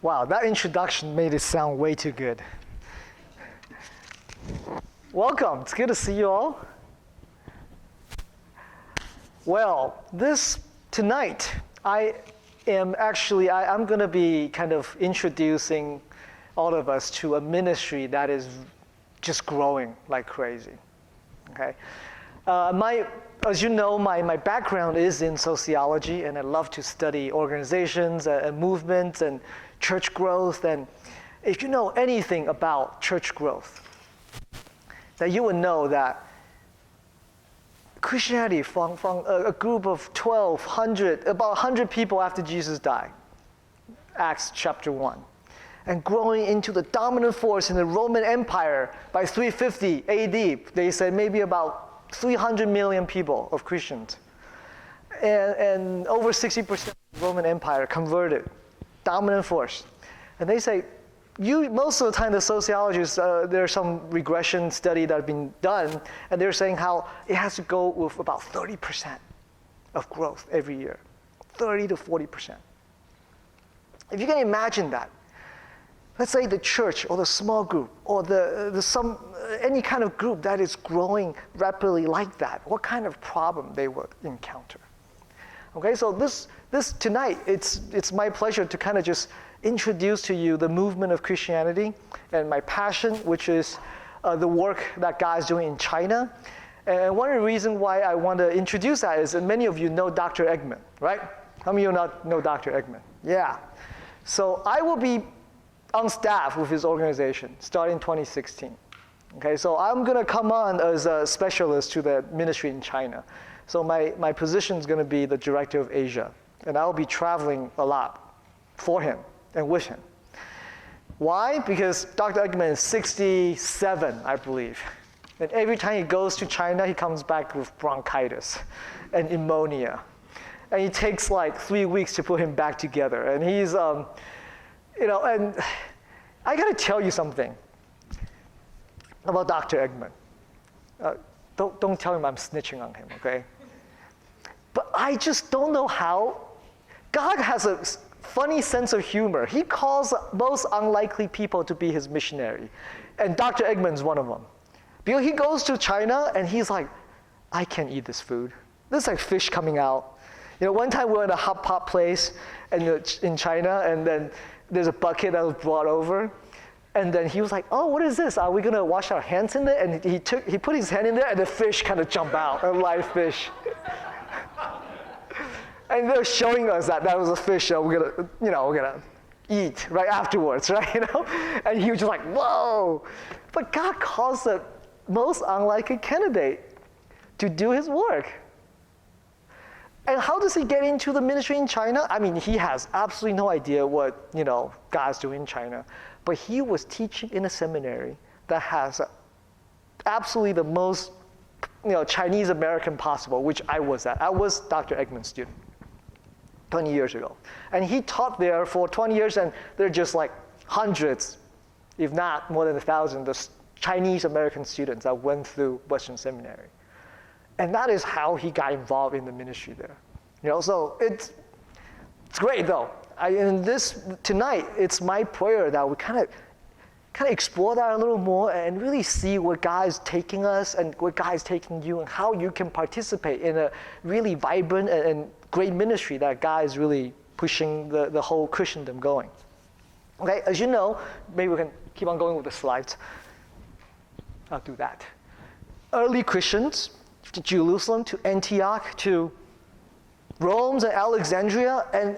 Wow, that introduction made it sound way too good. Welcome, it's good to see you all. Well, tonight, I'm going to be kind of introducing all of us to a ministry that is just growing like crazy, okay? As you know, my background is in sociology, and I love to study organizations and movements and church growth. And if you know anything about church growth, that you would know that Christianity from a group of 1,200, about 100 people after Jesus died, Acts chapter 1, and growing into the dominant force in the Roman Empire by 350 AD, they said maybe about 300 million people of Christians. And over 60% of the Roman Empire converted, dominant force. And they say, most of the time the sociologists, there's some regression study that have been done, and they're saying how it has to go with about 30% of growth every year, 30 to 40%. If you can imagine that, let's say the church or the small group or any kind of group that is growing rapidly like that, what kind of problem they would encounter. Okay, so this tonight, it's my pleasure to kind of just introduce to you the movement of Christianity and my passion, which is the work that God is doing in China. And one of the reasons why I want to introduce that is that many of you know Dr. Eggman, right? How many of you know Dr. Eggman? Yeah. So I will be on staff with his organization starting 2016. Okay, so I'm going to come on as a specialist to the ministry in China. So my position is going to be the director of Asia, and I'll be traveling a lot for him and with him. Why? Because Dr. Eggman is 67, I believe. And every time he goes to China, he comes back with bronchitis and pneumonia. And it takes like 3 weeks to put him back together. And he's, and I got to tell you something about Dr. Eggman. Don't tell him I'm snitching on him, okay? But I just don't know how. God has a funny sense of humor. He calls most unlikely people to be his missionary. And Dr. Eggman's one of them. Because he goes to China and he's like, I can't eat this food. There's like fish coming out. One time we were in a hot pot place in China, and then there's a bucket that was brought over. And then he was like, oh, what is this? Are we going to wash our hands in there? And he put his hand in there, and the fish kind of jump out, a live fish. And they're showing us that was a fish that we're gonna eat right afterwards, right? And he was just like, whoa! But God calls the most unlikely candidate to do his work. And how does he get into the ministry in China? I mean, he has absolutely no idea what God's doing in China. But he was teaching in a seminary that has absolutely the most Chinese American possible, which I was at. I was Dr. Eggman's student 20 years ago. And he taught there for 20 years, and there are just like hundreds, if not more than 1,000, the Chinese American students that went through Western Seminary. And that is how he got involved in the ministry there. So it's great though. Tonight, it's my prayer that we kind of explore that a little more and really see where God is taking us and where God is taking you, and how you can participate in a really vibrant and great ministry that God is really pushing the whole Christendom going. Okay, as you know, maybe we can keep on going with the slides. I'll do that. Early Christians, to Jerusalem, to Antioch, to Rome and Alexandria, and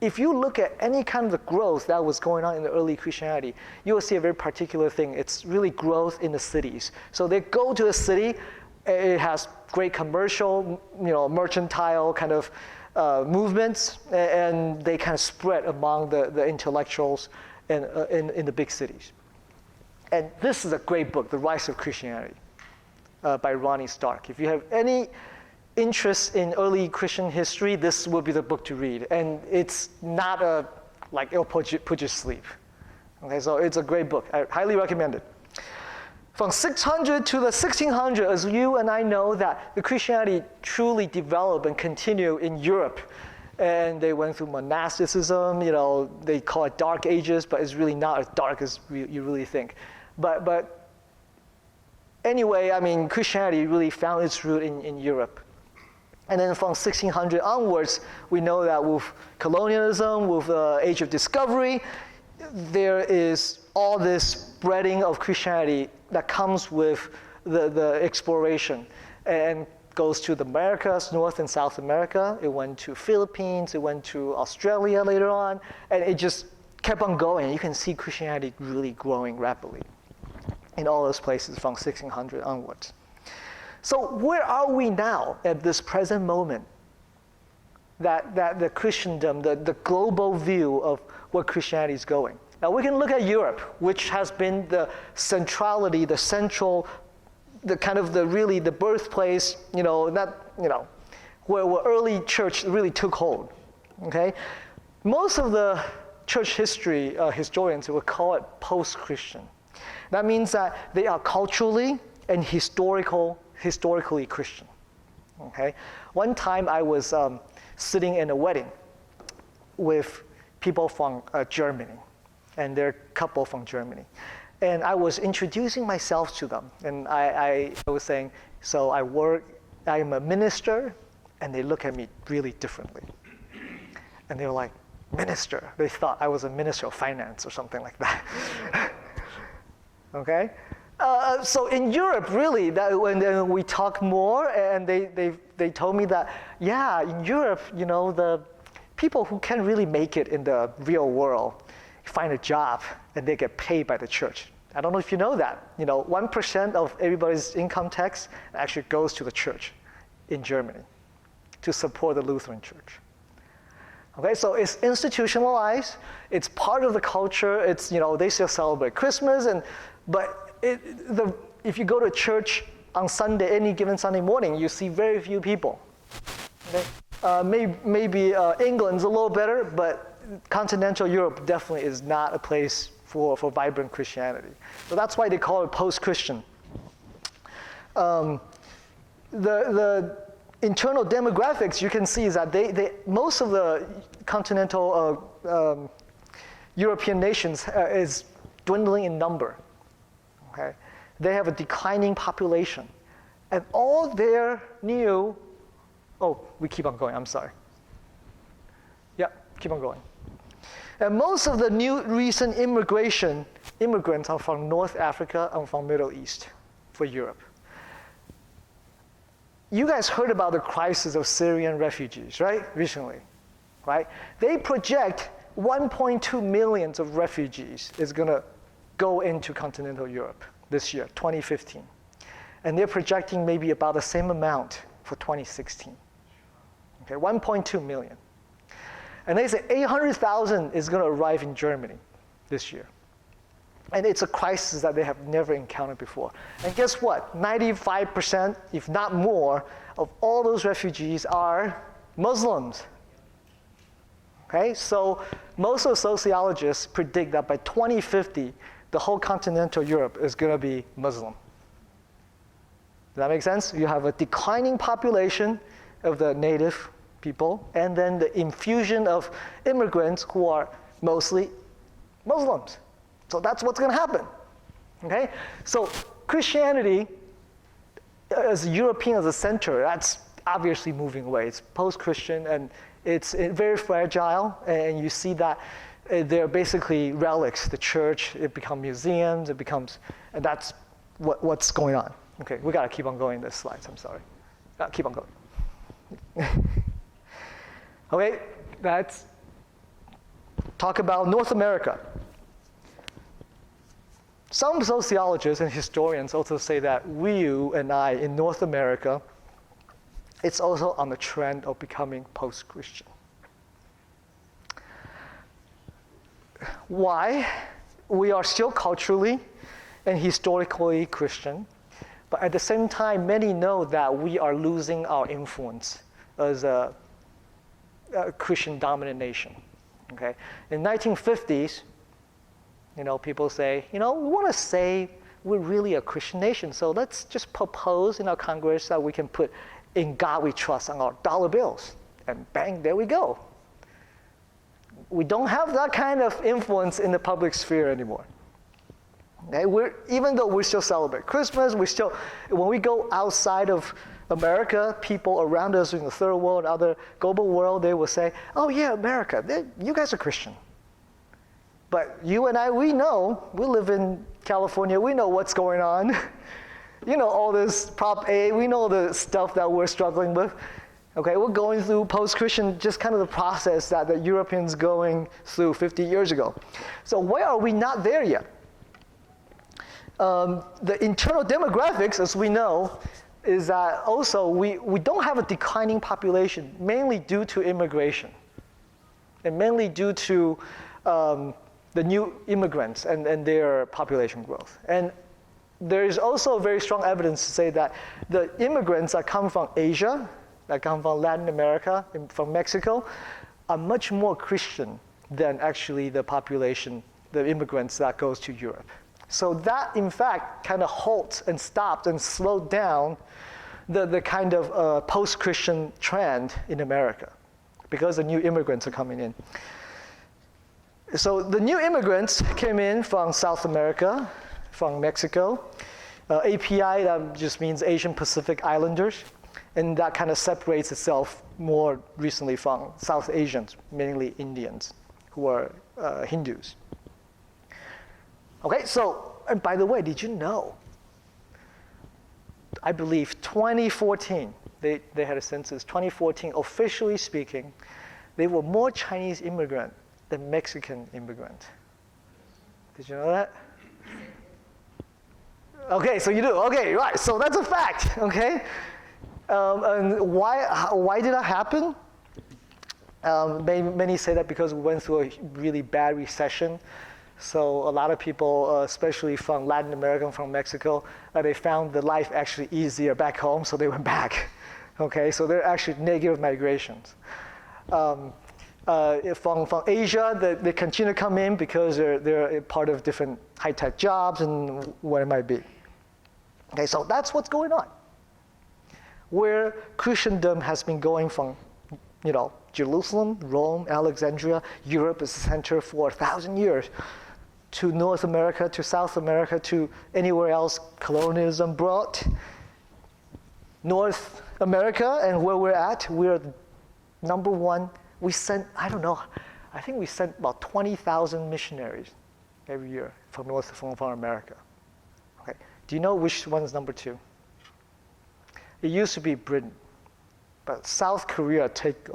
if you look at any kind of the growth that was going on in the early Christianity, you will see a very particular thing. It's really growth in the cities. So they go to a city, it has great commercial, mercantile kind of movements, and they kind of spread among the intellectuals in the big cities. And this is a great book, The Rise of Christianity, by Ronnie Stark. If you have any interest in early Christian history, this will be the book to read. And it's not it'll put you to sleep. Okay, so it's a great book. I highly recommend it. From 600 to the 1600, as you and I know, that the Christianity truly developed and continued in Europe and they went through monasticism. They call it Dark Ages, but it's really not as dark as you really think. But anyway, I mean, Christianity really found its root in Europe. And then from 1600 onwards, we know that with colonialism, with the Age of Discovery, there is all this spreading of Christianity that comes with the exploration and goes to the Americas, North and South America. It went to Philippines, it went to Australia later on, and it just kept on going. You can see Christianity really growing rapidly in all those places from 1600 onwards. So where are we now at this present moment? That the Christendom, the global view of where Christianity is going. Now we can look at Europe, which has been the centrality, the central, the kind of the birthplace, where early church really took hold. Okay, most of the church history historians would call it post-Christian. That means that they are culturally and historically Christian. Okay, one time I was sitting in a wedding with people from Germany, and they're a couple from Germany. And I was introducing myself to them, and I was saying, so I'm a minister, and they look at me really differently. And they were like, minister? They thought I was a minister of finance or something like that. Okay? So in Europe, really, when we talk more, and they told me that, yeah, in Europe, the people who can really make it in the real world find a job and they get paid by the church. I don't know if you know that. 1% of everybody's income tax actually goes to the church in Germany to support the Lutheran Church. Okay, so it's institutionalized. It's part of the culture. It's they still celebrate Christmas, but if you go to church on Sunday, any given Sunday morning, you see very few people. Okay, maybe England's a little better, but continental Europe definitely is not a place for vibrant Christianity. So that's why they call it post-Christian. The internal demographics you can see is that most of the continental European nations is dwindling in number. Okay, they have a declining population, and all their new. Oh, we keep on going. I'm sorry. Yeah, keep on going. And most of the new recent immigrants are from North Africa and from Middle East for Europe. You guys heard about the crisis of Syrian refugees, right? Recently, right? They project 1.2 million of refugees is going to go into continental Europe this year, 2015. And they're projecting maybe about the same amount for 2016. Okay, 1.2 million. And they say 800,000 is going to arrive in Germany this year. And it's a crisis that they have never encountered before. And guess what? 95%, if not more, of all those refugees are Muslims. Okay, so most of the sociologists predict that by 2050, the whole continental Europe is going to be Muslim. Does that make sense? You have a declining population of the native people, and then the infusion of immigrants who are mostly Muslims. So that's what's going to happen. Okay? So Christianity, as European as a center, that's obviously moving away. It's post-Christian, and it's very fragile, and you see that they're basically relics. The church, it becomes museums, and that's what's going on. Okay, we got to keep on going this slides, I'm sorry. Keep on going. Okay, let's talk about North America. Some sociologists and historians also say that you and I in North America, it's also on the trend of becoming post-Christian. Why? We are still culturally and historically Christian, but at the same time, many know that we are losing our influence as a Christian-dominant nation. Okay, in 1950s, people say, we want to say we're really a Christian nation, so let's just propose in our Congress that we can put "In God We Trust" on our dollar bills. And bang, there we go. We don't have that kind of influence in the public sphere anymore. Okay? Even though we still celebrate Christmas, when we go outside of America, people around us in the third world, other global world, they will say, oh yeah, America, you guys are Christian. But you and I, we know, we live in California, we know what's going on. You know, all this Prop A, we know the stuff that we're struggling with. Okay, we're going through post-Christian, just kind of the process that the Europeans going through 50 years ago. So why are we not there yet? The internal demographics, as we know, is that also we don't have a declining population, mainly due to immigration, and mainly due to the new immigrants and their population growth. And there is also very strong evidence to say that the immigrants that come from Asia, that come from Latin America, from Mexico, are much more Christian than actually the population, the immigrants that goes to Europe. So that, in fact, kind of halts and stopped and slowed down the kind of post-Christian trend in America, because the new immigrants are coming in. So the new immigrants came in from South America, from Mexico. API, that just means Asian Pacific Islanders. And that kind of separates itself more recently from South Asians, mainly Indians, who are Hindus. Okay, so, and by the way, did you know? I believe 2014, they had a census, 2014, officially speaking, there were more Chinese immigrant than Mexican immigrant. Did you know that? Okay, so you do. Okay, right. So that's a fact. Okay, and why did that happen? Many say that because we went through a really bad recession. So a lot of people, especially from Latin America, from Mexico, they found the life actually easier back home, so they went back. Okay, so they're actually negative migrations. From Asia, they continue to come in because they're part of different high-tech jobs and what it might be. Okay, so that's what's going on. Where Christendom has been going from, Jerusalem, Rome, Alexandria, Europe as a center for 1,000 years, to North America, to South America, to anywhere else colonialism brought. North America and where we're at, we're number one. We sent, I think we sent about 20,000 missionaries every year from America. Okay. Do you know which one is number two? It used to be Britain, but South Korea took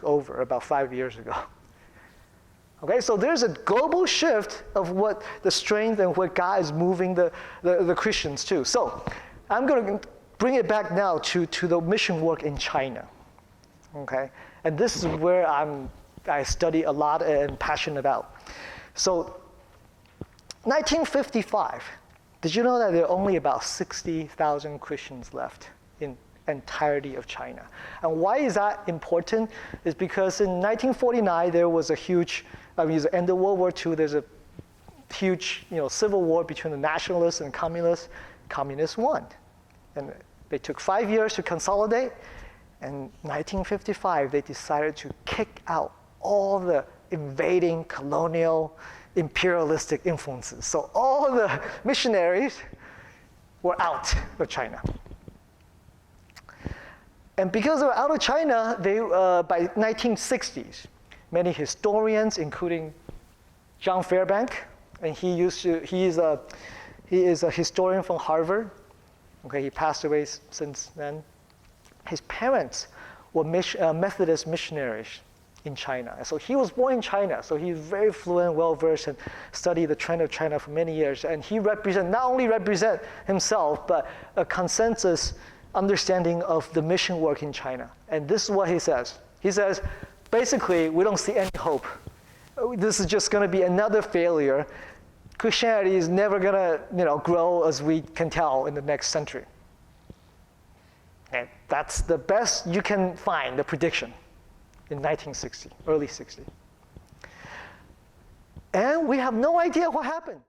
over about 5 years ago. Okay, so there's a global shift of what the strength and where God is moving the Christians to. So I'm going to bring it back now to the mission work in China. Okay, and this is where I study a lot and passionate about. So 1955, did you know that there are only about 60,000 Christians left in entirety of China? And why is that important? Is because in 1949 there was a huge, at the end of World War II, there's a huge civil war between the nationalists and communists. Communists won. And they took 5 years to consolidate. And 1955, they decided to kick out all the invading colonial imperialistic influences. So all the missionaries were out of China. And because they were out of China, by 1960s, many historians, including John Fairbank, and he is a historian from Harvard. Okay, he passed away since then. His parents were Methodist missionaries in China. And so he was born in China, so he's very fluent, well-versed, and studied the trend of China for many years. And he not only represent himself, but a consensus understanding of the mission work in China. And this is what he says. He says, basically, we don't see any hope. This is just going to be another failure. Christianity is never going to grow as we can tell in the next century. And that's the best you can find, the prediction, in 1960, early 60. And we have no idea what happened.